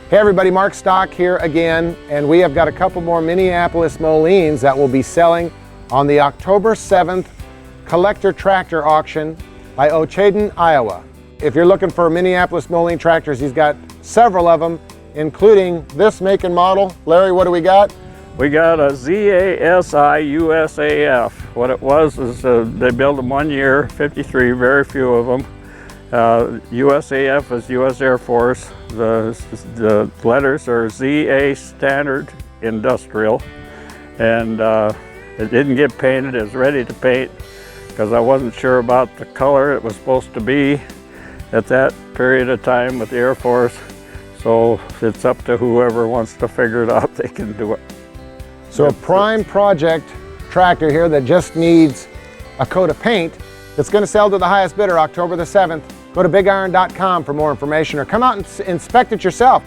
Hey everybody, Mark Stock here again, and we have got a couple more Minneapolis-Molines that will be selling on the October 7th collector tractor auction by Ochaden, Iowa. If you're looking for Minneapolis-Moline tractors, he's got several of them, including this make and model. Larry, what do we got? We got a ZASI USAF. What it was is they built them 1 year, 53, very few of them. USAF is U.S. Air Force. The letters are ZA Standard Industrial. And it didn't get painted. It was ready to paint because I wasn't sure about the color it was supposed to be at that period of time with the Air Force. So it's up to whoever wants to figure it out, they can do it. So a prime project tractor here that just needs a coat of paint. It's going to sell to the highest bidder October the 7th. Go to BigIron.com for more information or come out and inspect it yourself.